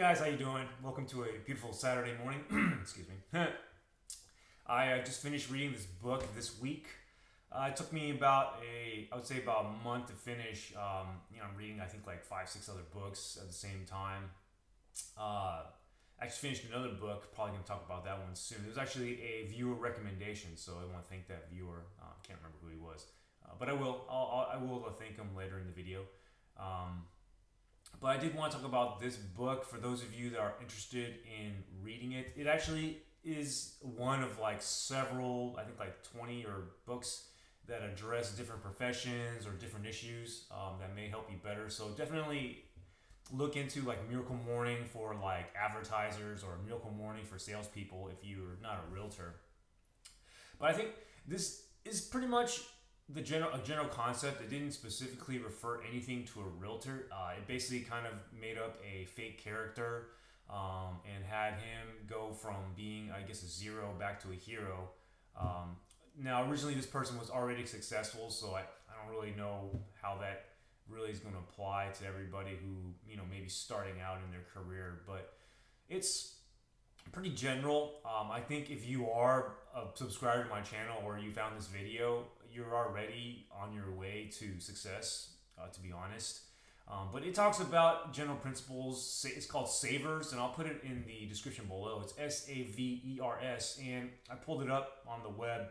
Guys, how you doing? Welcome to a beautiful Saturday morning. Excuse me. I just finished reading this book this week. It took me I would say about a month to finish. I'm reading I think like five, six other books at the same time. Uh, I just finished another book. Probably gonna talk about that one soon. It was actually a viewer recommendation, so I want to thank that viewer. Can't remember who he was, but I will. I will thank him later in the video. Um, but I did want to talk about this book for those of you that are interested in reading it. It actually is one of like several, I think like 20 or books that address different professions or different issues that may help you better. So definitely look into like Miracle Morning for like advertisers or Miracle Morning for salespeople if you're not a realtor. But I think this is pretty much a general concept. It didn't specifically refer anything to a realtor. It basically kind of made up a fake character and had him go from being, I guess, a zero back to a hero. Now, originally, this person was already successful, so I don't really know how that really is going to apply to everybody who maybe starting out in their career, but it's pretty general. I think if you are a subscriber to my channel or you found this video, you're already on your way to success, to be honest. But it talks about general principles. It's called Savers, and I'll put it in the description below. It's Savers, and I pulled it up on the web.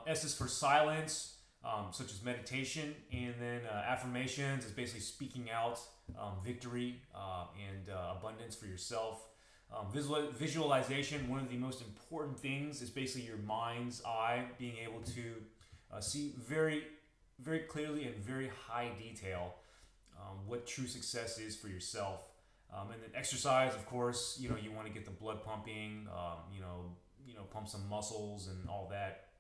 S is for silence, such as meditation, and then affirmations is basically speaking out victory and abundance for yourself. Visualization, one of the most important things, is basically your mind's eye being able to see very, very clearly and very high detail what true success is for yourself. And then exercise, of course, you want to get the blood pumping, pump some muscles and all that.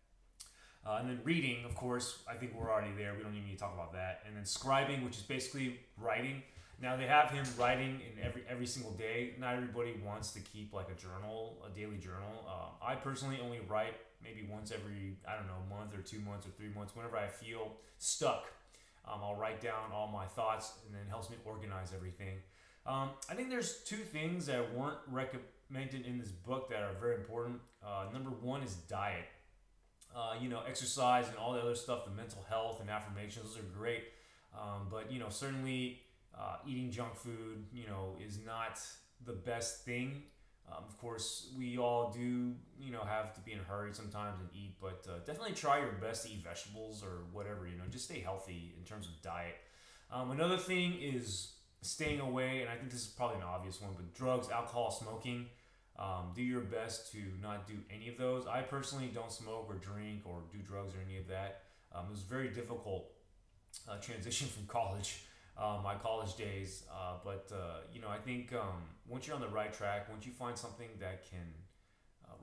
And then reading, of course, I think we're already there. We don't even need to talk about that. And then scribing, which is basically writing. Now they have him writing in every single day. Not everybody wants to keep like a journal, a daily journal. I personally only write maybe once every, I don't know, month or 2 months or 3 months. Whenever I feel stuck, I'll write down all my thoughts, and then it helps me organize everything. I think there's two things that weren't recommended in this book that are very important. Number one is diet. Exercise and all the other stuff, the mental health and affirmations, those are great. But certainly eating junk food, is not the best thing. Of course, we all do, have to be in a hurry sometimes and eat, but definitely try your best to eat vegetables or whatever, just stay healthy in terms of diet. Another thing is staying away, and I think this is probably an obvious one, but drugs, alcohol, smoking. Do your best to not do any of those. I personally don't smoke or drink or do drugs or any of that. It was very difficult transition from college, my college days. But I think once you're on the right track, once you find something that can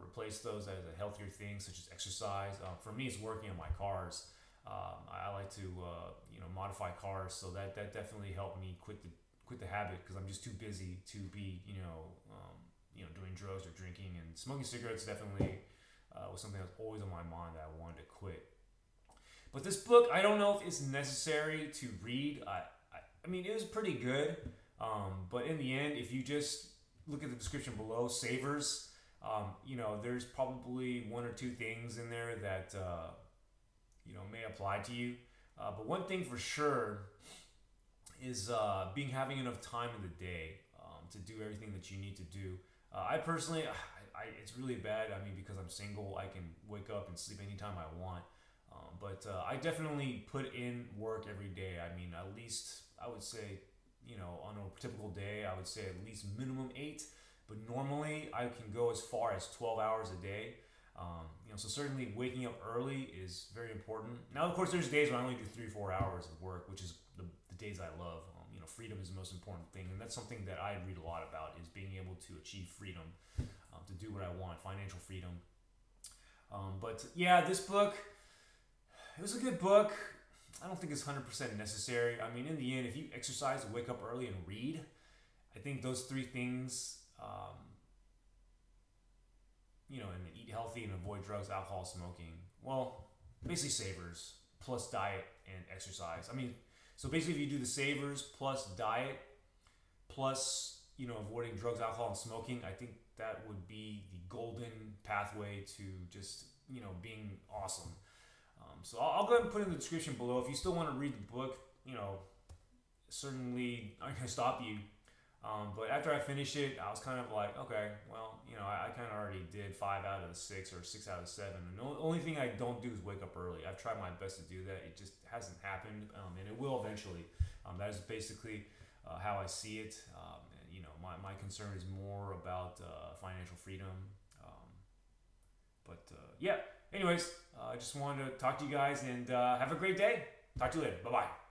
replace those as a healthier thing, such as exercise. For me, it's working on my cars. I like to modify cars, so that definitely helped me quit the habit because I'm just too busy to be doing drugs or drinking, and smoking cigarettes definitely was something that was always on my mind that I wanted to quit. But this book, I don't know if it's necessary to read. I mean, it was pretty good, but in the end, if you just look at the description below, Savers, there's probably one or two things in there that may apply to you. But one thing for sure is having enough time in the day to do everything that you need to do. I personally, it's really bad. I mean, because I'm single, I can wake up and sleep anytime I want. But I definitely put in work every day. I mean, at least I would say, on a typical day, I would say at least minimum 8. But normally I can go as far as 12 hours a day. So certainly waking up early is very important. Now, of course, there's days when I only do 3-4 hours of work, which is the days I love. Freedom is the most important thing, and that's something that I read a lot about, is being able to achieve freedom, to do what I want, financial freedom. But yeah, this book, it was a good book. I don't think it's 100% necessary. I mean, in the end, if you exercise, wake up early, and read, I think those three things, and eat healthy and avoid drugs, alcohol, smoking. Well, basically Savers plus diet and exercise. I mean, so basically if you do the Savers plus diet plus avoiding drugs, alcohol, and smoking, I think that would be the golden pathway to just being awesome. So I'll go ahead and put it in the description below. If you still want to read the book, certainly I'm gonna stop you. But after I finished it, I was kind of like, okay, well, I kind of already did 5 out of the 6 or 6 out of 7. And the only thing I don't do is wake up early. I've tried my best to do that. It just hasn't happened, and it will eventually. That is basically how I see it. My concern is more about financial freedom. Yeah. Anyways, I just wanted to talk to you guys and have a great day. Talk to you later. Bye bye.